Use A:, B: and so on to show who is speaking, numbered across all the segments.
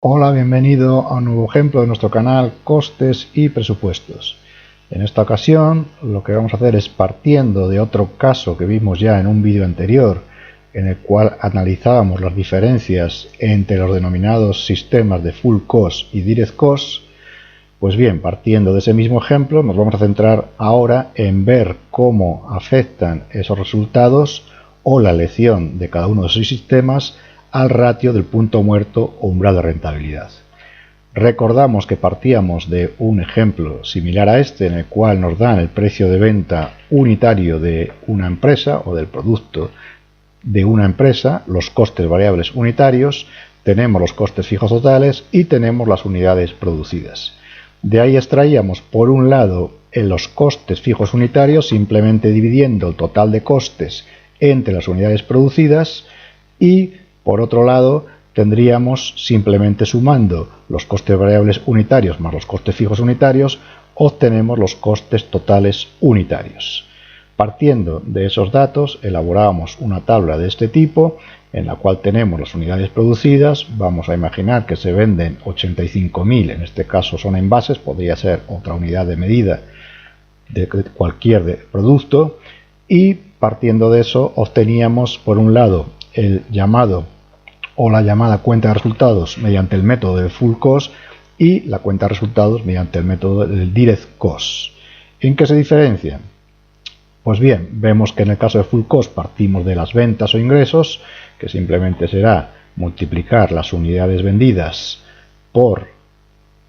A: Hola, bienvenido a un nuevo ejemplo de nuestro canal Costes y Presupuestos. En esta ocasión lo que vamos a hacer es, partiendo de otro caso que vimos ya en un vídeo anterior, en el cual analizábamos las diferencias entre los denominados sistemas de Full Cost y Direct Cost, pues bien, partiendo de ese mismo ejemplo, nos vamos a centrar ahora en ver cómo afectan esos resultados o la elección de cada uno de esos sistemas al ratio del punto muerto o umbral de rentabilidad. Recordamos que partíamos de un ejemplo similar a este, en el cual nos dan el precio de venta unitario de una empresa o del producto de una empresa, los costes variables unitarios, tenemos los costes fijos totales y tenemos las unidades producidas. De ahí extraíamos, por un lado, en los costes fijos unitarios, simplemente dividiendo el total de costes entre las unidades producidas, y por otro lado tendríamos, simplemente sumando los costes variables unitarios más los costes fijos unitarios, obtenemos los costes totales unitarios. Partiendo de esos datos, elaborábamos una tabla de este tipo, en la cual tenemos las unidades producidas. Vamos a imaginar que se venden 85.000, en este caso son envases, podría ser otra unidad de medida de cualquier producto, y partiendo de eso obteníamos, por un lado, el llamado o la llamada cuenta de resultados mediante el método de Full Cost y la cuenta de resultados mediante el método del Direct Cost. ¿En qué se diferencian? Pues bien, vemos que en el caso de Full Cost partimos de las ventas o ingresos, que simplemente será multiplicar las unidades vendidas por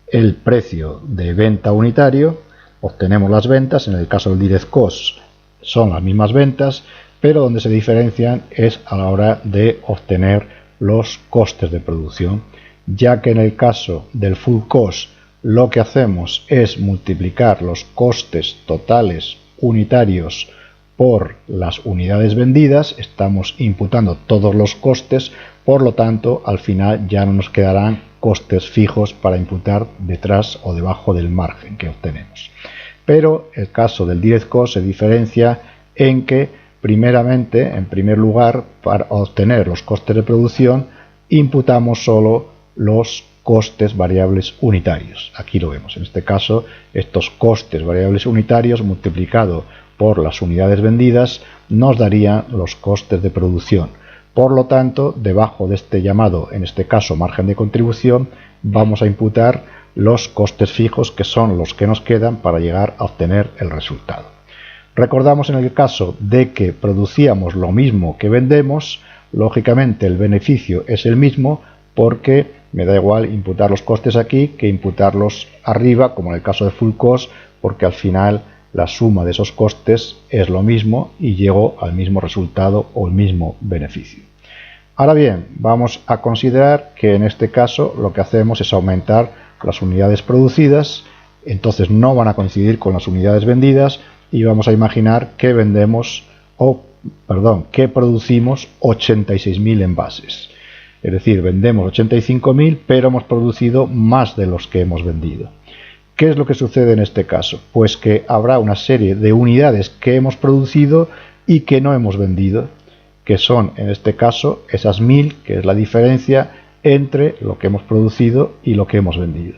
A: el precio de venta unitario, obtenemos las ventas. En el caso del Direct Cost son las mismas ventas, pero donde se diferencian es a la hora de obtener los costes de producción, ya que en el caso del Full Cost lo que hacemos es multiplicar los costes totales unitarios por las unidades vendidas, estamos imputando todos los costes, por lo tanto al final ya no nos quedarán costes fijos para imputar detrás o debajo del margen que obtenemos. Pero el caso del Direct Cost se diferencia en que primeramente, en primer lugar, para obtener los costes de producción imputamos solo los costes variables unitarios. Aquí lo vemos. En este caso, estos costes variables unitarios multiplicado por las unidades vendidas nos darían los costes de producción. Por lo tanto, debajo de este llamado, en este caso margen de contribución, vamos a imputar los costes fijos, que son los que nos quedan para llegar a obtener el resultado. Recordamos, en el caso de que producíamos lo mismo que vendemos, lógicamente el beneficio es el mismo, porque me da igual imputar los costes aquí que imputarlos arriba, como en el caso de Full Cost, porque al final la suma de esos costes es lo mismo y llego al mismo resultado o el mismo beneficio. Ahora bien, vamos a considerar que en este caso lo que hacemos es aumentar las unidades producidas, entonces no van a coincidir con las unidades vendidas, y vamos a imaginar que que producimos 86.000 envases. Es decir, vendemos 85.000, pero hemos producido más de los que hemos vendido. ¿Qué es lo que sucede en este caso? Pues que habrá una serie de unidades que hemos producido y que no hemos vendido, que son en este caso esas 1.000, que es la diferencia entre lo que hemos producido y lo que hemos vendido.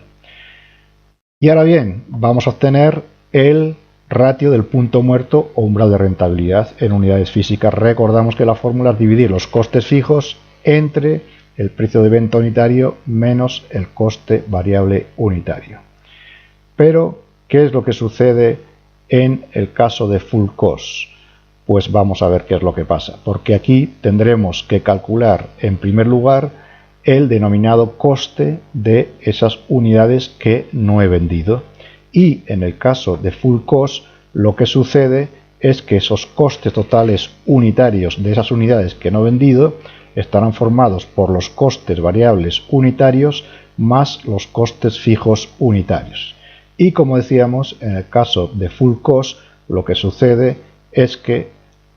A: Y ahora bien, vamos a obtener el ratio del punto muerto o umbral de rentabilidad en unidades físicas. Recordamos que la fórmula es dividir los costes fijos entre el precio de venta unitario menos el coste variable unitario. Pero, ¿qué es lo que sucede en el caso de Full Cost? Pues vamos a ver qué es lo que pasa, porque aquí tendremos que calcular en primer lugar el denominado coste de esas unidades que no he vendido. Y en el caso de Full Cost lo que sucede es que esos costes totales unitarios de esas unidades que no he vendido estarán formados por los costes variables unitarios más los costes fijos unitarios. Y como decíamos, en el caso de Full Cost lo que sucede es que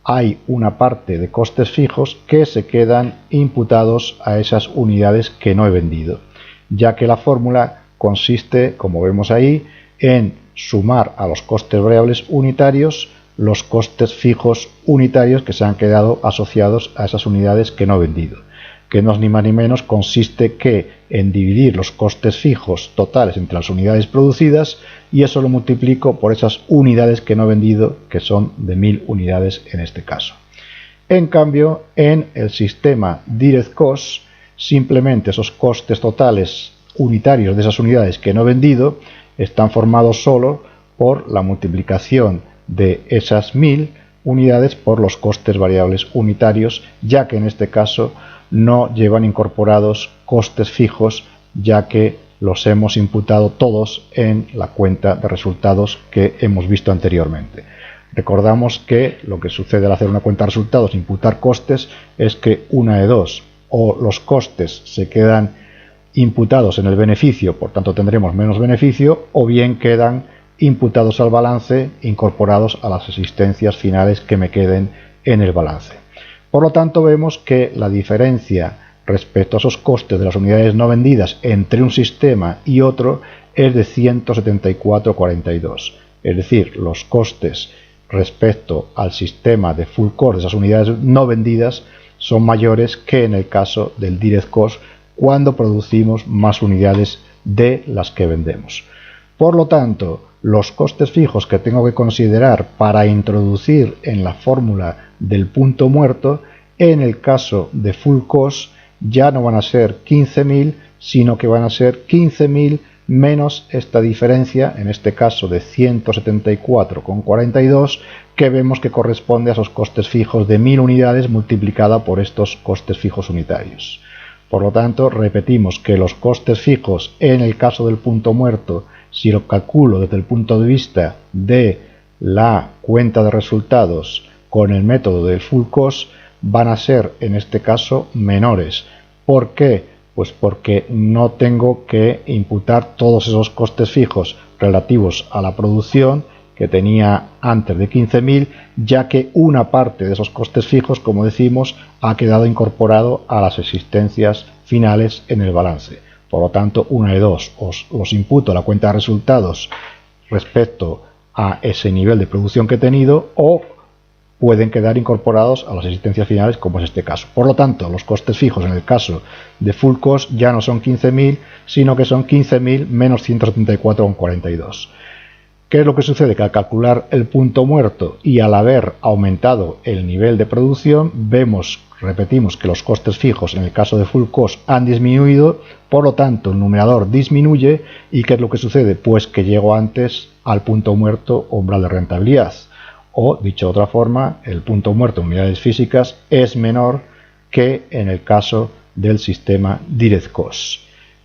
A: hay una parte de costes fijos que se quedan imputados a esas unidades que no he vendido, ya que la fórmula consiste, como vemos ahí, en sumar a los costes variables unitarios los costes fijos unitarios que se han quedado asociados a esas unidades que no he vendido. que no es ni más ni menos, consiste en dividir los costes fijos totales entre las unidades producidas, y eso lo multiplico por esas unidades que no he vendido, que son de 1000 unidades en este caso. En cambio, en el sistema Direct Cost, simplemente esos costes totales unitarios de esas unidades que no he vendido están formados solo por la multiplicación de esas 1000 unidades por los costes variables unitarios, ya que en este caso no llevan incorporados costes fijos, ya que los hemos imputado todos en la cuenta de resultados que hemos visto anteriormente. Recordamos que lo que sucede al hacer una cuenta de resultados e imputar costes es que una de dos: o los costes se quedan imputados en el beneficio, por tanto tendremos menos beneficio, o bien quedan imputados al balance, incorporados a las existencias finales que me queden en el balance. Por lo tanto, vemos que la diferencia respecto a esos costes de las unidades no vendidas entre un sistema y otro es de 174,42. Es decir, los costes respecto al sistema de full cost de esas unidades no vendidas son mayores que en el caso del direct cost, cuando producimos más unidades de las que vendemos. Por lo tanto, los costes fijos que tengo que considerar para introducir en la fórmula del punto muerto, en el caso de full cost, ya no van a ser 15.000, sino que van a ser 15.000 menos esta diferencia, en este caso de 174,42, que vemos que corresponde a esos costes fijos de 1000 unidades multiplicada por estos costes fijos unitarios. Por lo tanto, repetimos que los costes fijos en el caso del punto muerto, si lo calculo desde el punto de vista de la cuenta de resultados con el método del full cost, van a ser en este caso menores. ¿Por qué? Pues porque no tengo que imputar todos esos costes fijos relativos a la producción que tenía antes de 15.000, ya que una parte de esos costes fijos, como decimos, ha quedado incorporado a las existencias finales en el balance. Por lo tanto, una de dos: os los imputo a la cuenta de resultados respecto a ese nivel de producción que he tenido, o pueden quedar incorporados a las existencias finales, como es este caso. Por lo tanto, los costes fijos en el caso de full cost ya no son 15.000, sino que son 15.000 menos 174,42. ¿Qué es lo que sucede? Que al calcular el punto muerto y al haber aumentado el nivel de producción, repetimos que los costes fijos en el caso de full cost han disminuido, por lo tanto el numerador disminuye. ¿Y qué es lo que sucede? Pues que llego antes al punto muerto o umbral de rentabilidad. O, dicho de otra forma, el punto muerto en unidades físicas es menor que en el caso del sistema Direct Cost.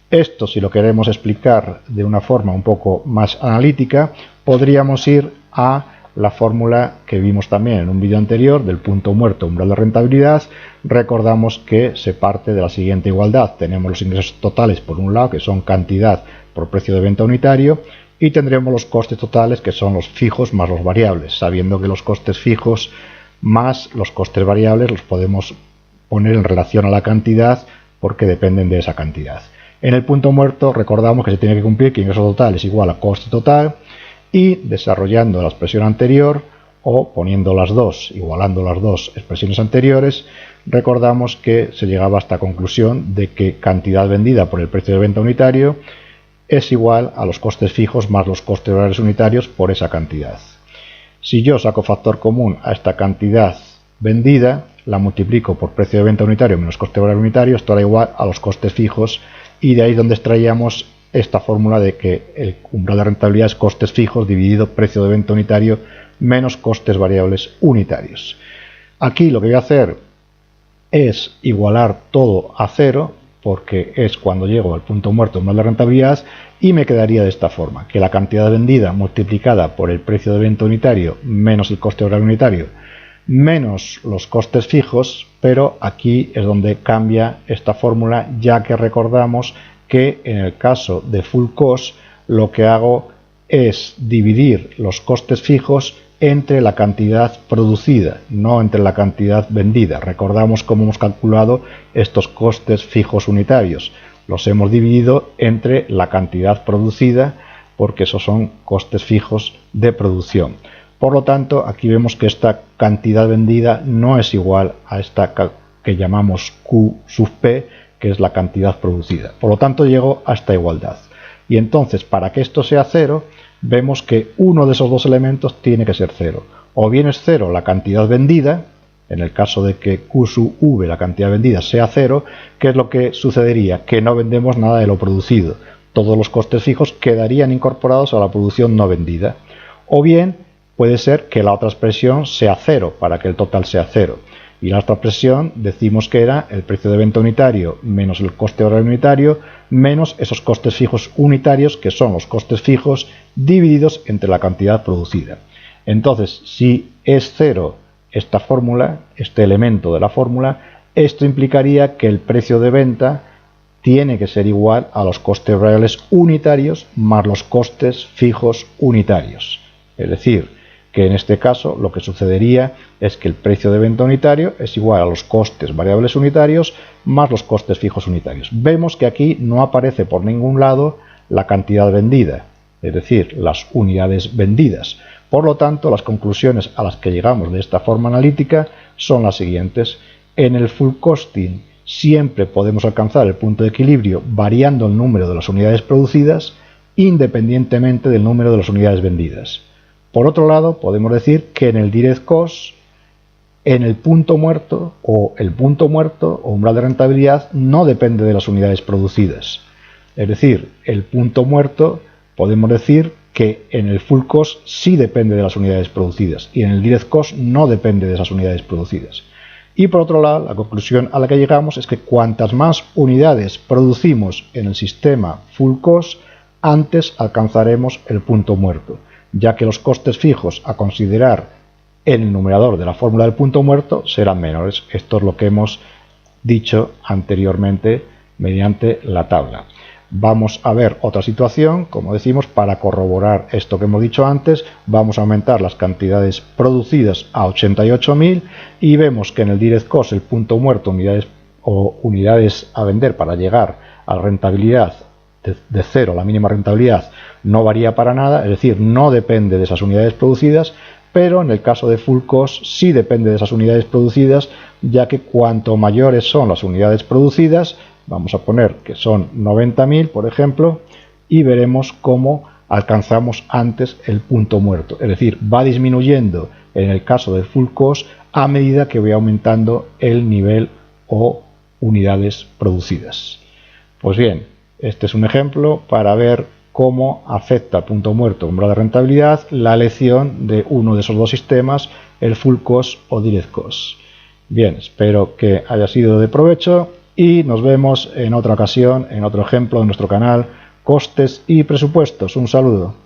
A: Esto, si lo queremos explicar de una forma un poco más analítica, podríamos ir a la fórmula que vimos también en un vídeo anterior del punto muerto umbral de rentabilidad. Recordamos que se parte de la siguiente igualdad: tenemos los ingresos totales por un lado, que son cantidad por precio de venta unitario, y tendremos los costes totales, que son los fijos más los variables, sabiendo que los costes fijos más los costes variables los podemos poner en relación a la cantidad porque dependen de esa cantidad. En el punto muerto recordamos que se tiene que cumplir que ingreso total es igual a coste total, y desarrollando la expresión anterior o poniendo igualando las dos expresiones anteriores, recordamos que se llegaba a esta conclusión de que cantidad vendida por el precio de venta unitario es igual a los costes fijos más los costes variables unitarios por esa cantidad. Si yo saco factor común a esta cantidad vendida, la multiplico por precio de venta unitario menos coste variable unitario, esto era igual a los costes fijos, y de ahí es donde extraíamos esta fórmula de que el umbral de rentabilidad es costes fijos dividido precio de venta unitario menos costes variables unitarios. Aquí lo que voy a hacer es igualar todo a cero, porque es cuando llego al punto muerto umbral de rentabilidad, y me quedaría de esta forma: que la cantidad vendida multiplicada por el precio de venta unitario menos el coste variable unitario menos los costes fijos, pero aquí es donde cambia esta fórmula, ya que recordamos que en el caso de full cost lo que hago es dividir los costes fijos entre la cantidad producida, no entre la cantidad vendida. Recordamos cómo hemos calculado estos costes fijos unitarios. Los hemos dividido entre la cantidad producida, porque esos son costes fijos de producción. Por lo tanto, aquí vemos que esta cantidad vendida no es igual a esta que llamamos Q sub P, que es la cantidad producida. Por lo tanto, llego a esta igualdad. Y entonces, para que esto sea 0, vemos que uno de esos dos elementos tiene que ser 0. O bien es 0 la cantidad vendida, en el caso de que Q sub V, la cantidad vendida, sea 0, ¿qué es lo que sucedería? Que no vendemos nada de lo producido. Todos los costes fijos quedarían incorporados a la producción no vendida. O bien puede ser que la otra expresión sea 0, para que el total sea 0. Y la otra expresión decimos que era el precio de venta unitario menos el coste horario unitario menos esos costes fijos unitarios, que son los costes fijos divididos entre la cantidad producida. Entonces, si es 0 esta fórmula, este elemento de la fórmula, esto implicaría que el precio de venta tiene que ser igual a los costes reales unitarios más los costes fijos unitarios. Es decir, que en este caso lo que sucedería es que el precio de venta unitario es igual a los costes variables unitarios más los costes fijos unitarios. Vemos que aquí no aparece por ningún lado la cantidad vendida, es decir, las unidades vendidas. Por lo tanto, las conclusiones a las que llegamos de esta forma analítica son las siguientes. En el full costing siempre podemos alcanzar el punto de equilibrio variando el número de las unidades producidas independientemente del número de las unidades vendidas. Por otro lado, podemos decir que en el direct cost, en el punto muerto o umbral de rentabilidad no depende de las unidades producidas. Es decir, el punto muerto podemos decir que en el full cost sí depende de las unidades producidas y en el direct cost no depende de esas unidades producidas. Y por otro lado, la conclusión a la que llegamos es que cuantas más unidades producimos en el sistema full cost, antes alcanzaremos el punto muerto, ya que los costes fijos a considerar en el numerador de la fórmula del punto muerto serán menores. Esto es lo que hemos dicho anteriormente mediante la tabla. Vamos a ver otra situación, como decimos, para corroborar esto que hemos dicho antes. Vamos a aumentar las cantidades producidas a 88.000 y vemos que en el direct cost el punto muerto, unidades a vender para llegar a la rentabilidad de 0, la mínima rentabilidad, no varía para nada, es decir, no depende de esas unidades producidas, pero en el caso de full cost sí depende de esas unidades producidas, ya que cuanto mayores son las unidades producidas, vamos a poner que son 90.000, por ejemplo, y veremos cómo alcanzamos antes el punto muerto, es decir, va disminuyendo en el caso de full cost a medida que voy aumentando el nivel o unidades producidas. Pues bien, este es un ejemplo para ver cómo afecta al punto muerto umbral de rentabilidad la elección de uno de esos dos sistemas, el full cost o direct cost. Bien, espero que haya sido de provecho y nos vemos en otra ocasión, en otro ejemplo de nuestro canal Costes y Presupuestos. Un saludo.